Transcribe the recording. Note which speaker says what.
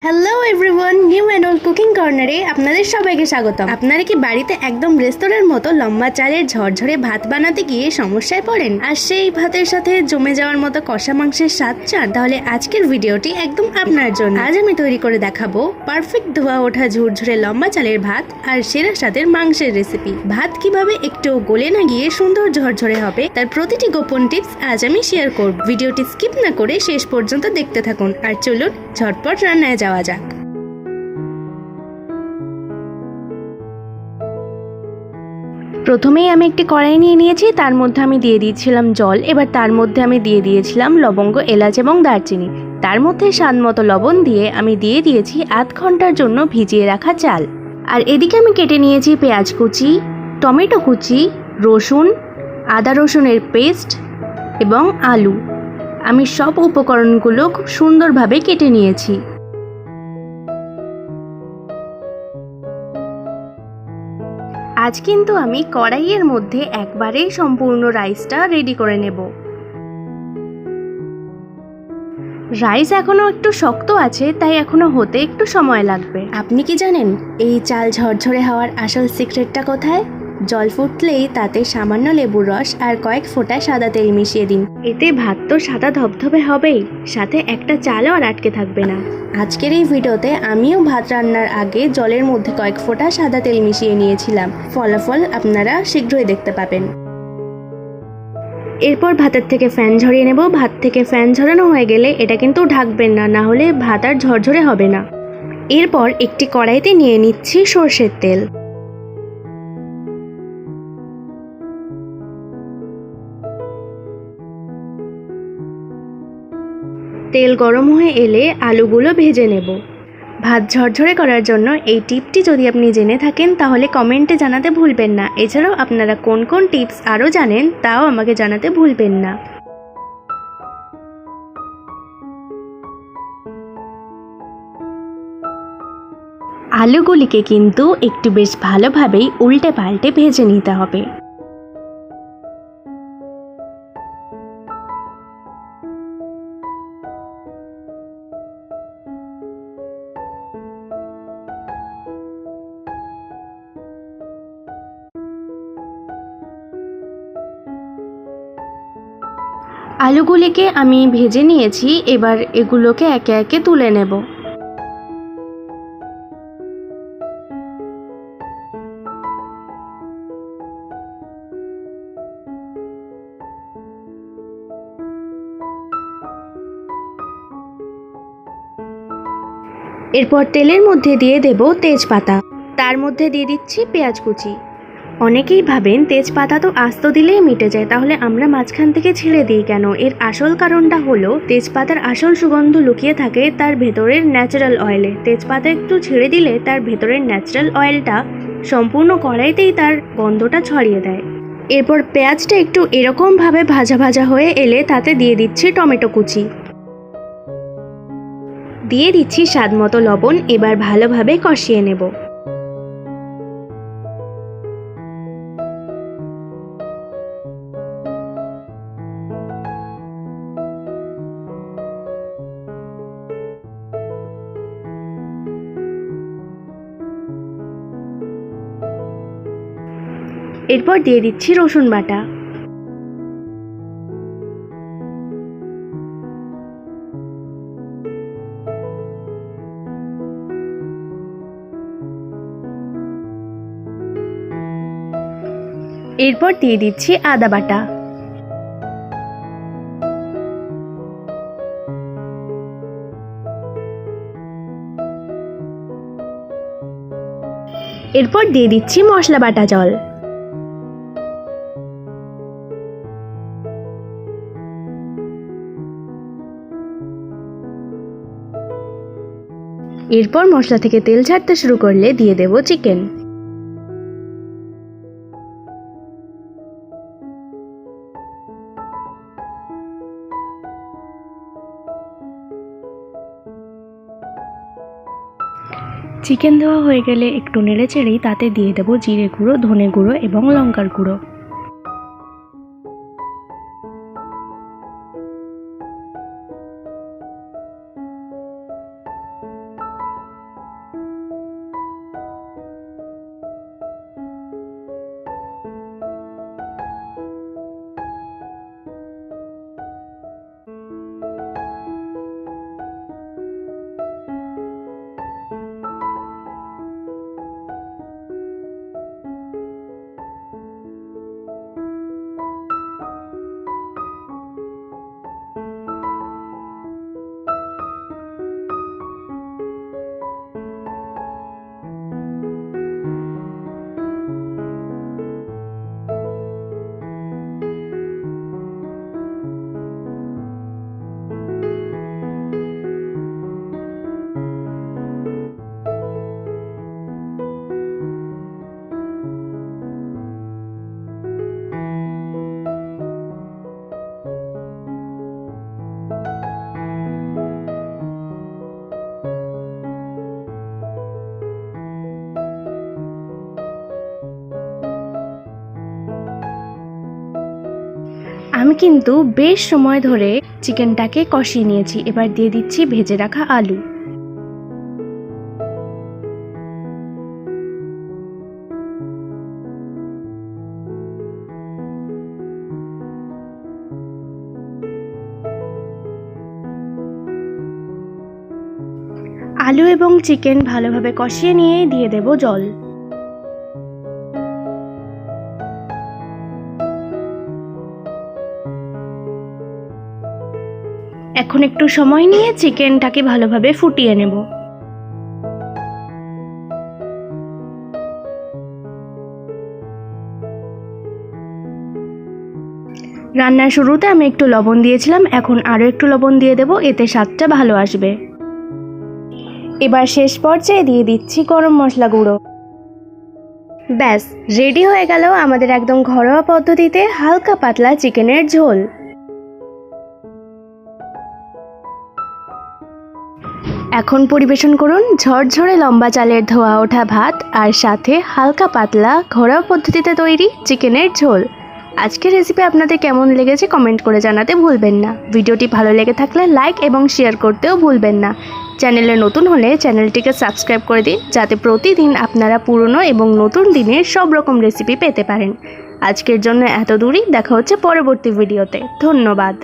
Speaker 1: Hello everyone, new and old cooking কর্নারে আপনাদের সবাইকে স্বাগতম। আপনারা কি বাড়িতে একদম রেস্তোরাঁর মতো লম্বা চালের ঝরঝরে ভাত বানাতে গিয়ে সমস্যায় পড়েন আর সেই ভাতের সাথে জমে যাওয়ার মতো কষা মাংসের স্বাদ চান? তাহলে আজকের ভিডিওটি একদম আপনার জন্য। আজ আমি তৈরি করে দেখাবো পারফেক্ট ধোয়া ওঠা ঝুরঝুরে লম্বা চালের ভাত আর সেরা স্বাদের মাংসের রেসিপি। ভাত কিভাবে একটু গলে না গিয়ে সুন্দর ঝরঝরে হবে তার প্রতিটি গোপন টিপস আজ আমি শেয়ার করব। ভিডিওটি স্কিপ না করে শেষ পর্যন্ত দেখতে থাকুন। আর চলুন ঝটপট রান্নায় যাওয়া যাক। প্রথমেই আমি একটি কড়াই নিয়ে নিয়েছি, তার মধ্যে আমি দিয়ে দিয়েছিলাম জল। এবার তার মধ্যে আমি দিয়ে দিয়েছিলাম লবঙ্গ, এলাচ এবং দারচিনি। তার মধ্যে স্বাদ মতো লবণ দিয়ে আমি দিয়ে দিয়েছি আধ ঘন্টার জন্য ভিজিয়ে রাখা চাল। আর এদিকে আমি কেটে নিয়েছি পেঁয়াজ কুচি, টমেটো কুচি, রসুন, আদা রসুনের পেস্ট এবং আলু। আমি সব উপকরণগুলো খুব সুন্দরভাবে কেটে নিয়েছি। আজ কিন্তু আমি কড়াইয়ের মধ্যে একবারেই সম্পূর্ণ রাইসটা রেডি করে নেব। রাইস এখনো একটু শক্ত আছে, তাই এখনো হতে একটু সময় লাগবে। আপনি কি জানেন এই চাল ঝরঝরে হওয়ার আসল সিক্রেটটা কোথায়? জল ফুটলেই তাতে সামান্য লেবুর রস আর কয়েক ফোঁটা সাদা তেল মিশিয়ে দিন। এতে ভাত তো সাদা ধবধবে হবেই, সাথে একটা চালও আর আটকে থাকবে না। আজকের এই ভিডিওতে আমিও ভাত রান্নার আগে জলের মধ্যে কয়েক ফোঁটা সাদা তেল মিশিয়ে নিয়েছিলাম। ফলাফল আপনারা শীঘ্রই দেখতে পাবেন। এরপর ভাতের থেকে ফ্যান ঝরিয়ে নেব। ভাত থেকে ফ্যান ঝরানো হয়ে গেলে এটা কিন্তু ঢাকবেন না, না হলে ভাত আর ঝরঝরে হবে না। এরপর একটি কড়াইতে নিয়ে নিচ্ছি সর্ষের তেল। তেল গরম হয়ে এলে আলুগুলো ভেজে নেব। ভাত ঝরঝরে করার জন্য এই টিপটি যদি আপনি জেনে থাকেন তাহলে কমেন্টে জানাতে ভুলবেন না। এছাড়াও আপনারা কোন কোন টিপস আরও জানেন তাও আমাকে জানাতে ভুলবেন না। আলুগুলিকে কিন্তু একটু বেশ ভালোভাবেই উল্টে পাল্টে ভেজে নিতে হবে। আলুগুলিকে আমি ভেজে নিয়েছি, এবার এগুলোকে একে একে তুলে নেব। এরপর তেলের মধ্যে দিয়ে দেব তেজপাতা, তার মধ্যে দিয়ে দিচ্ছি পেঁয়াজ কুচি। অনেকেই ভাবেন তেজপাতা তো আস্ত দিলেই মিটে যায়, তাহলে আমরা মাঝখান থেকে ছেড়ে দিই কেন? এর আসল কারণটা হলো তেজপাতার আসল সুগন্ধ লুকিয়ে থাকে তার ভেতরের ন্যাচারাল অয়েলে। তেজপাতা একটু ছেড়ে দিলে তার ভেতরের ন্যাচারাল অয়েলটা সম্পূর্ণ কড়াইতেই তার গন্ধটা ছড়িয়ে দেয়। এরপর পেঁয়াজটা একটু এরকমভাবে ভাজা ভাজা হয়ে এলে তাতে দিয়ে দিচ্ছি টমেটো কুচি, দিয়ে দিচ্ছি স্বাদ মতো লবণ। এবার ভালোভাবে কষিয়ে নেব। এরপর দিয়ে দিচ্ছি রসুন বাটা। এরপর দিয়ে দিচ্ছি আদা বাটা। এরপর দিয়ে দিচ্ছি মশলা বাটা জল। এরপর মশলা থেকে তেল ছাড়তে শুরু করলে দিয়ে দেব চিকেন। চিকেন দেওয়া হয়ে গেলে একটু নেড়ে চেড়েই তাতে দিয়ে দেব জিরে গুঁড়ো, ধনে গুঁড়ো এবং লঙ্কার গুঁড়ো। আমি কিন্তু বেশ সময় ধরে চিকেনটাকে কষিয়ে নিয়েছি। এবার দিয়ে দিচ্ছি ভেজে রাখা আলু। আলু এবং চিকেন ভালোভাবে কষিয়ে নিয়ে দিয়ে দেব জল। এখন একটু সময় নিয়ে চিকেনটাকে ভালোভাবে ফুটিয়ে নেব। রান্নার শুরুতে আমি একটু লবণ দিয়েছিলাম, এখন আরও একটু লবণ দিয়ে দেব, এতে স্বাদটা ভালো আসবে। এবার শেষ পর্যায়ে দিয়ে দিচ্ছি গরম মশলা গুঁড়ো। ব্যাস রেডি হয়ে গেল আমাদের একদম ঘরোয়া পদ্ধতিতে হালকা পাতলা চিকেনের ঝোল। এখন পরিবেশন করুন ঝরঝরে লম্বা চালের ধোয়া ওঠা ভাত আর সাথে হালকা পাতলা ঘরোয়া পদ্ধতিতে তৈরি চিকেনের ঝোল। আজকের রেসিপি আপনাদের কেমন লেগেছে কমেন্ট করে জানাতে ভুলবেন না। ভিডিওটি ভালো লেগে থাকলে লাইক এবং শেয়ার করতেও ভুলবেন না। চ্যানেলে নতুন হলে চ্যানেলটিকে সাবস্ক্রাইব করে দিন, যাতে প্রতিদিন আপনারা পুরনো এবং নতুন দিনের সব রকম রেসিপি পেতে পারেন। আজকের জন্য এত দূরই, দেখা হচ্ছে পরবর্তী ভিডিওতে। ধন্যবাদ।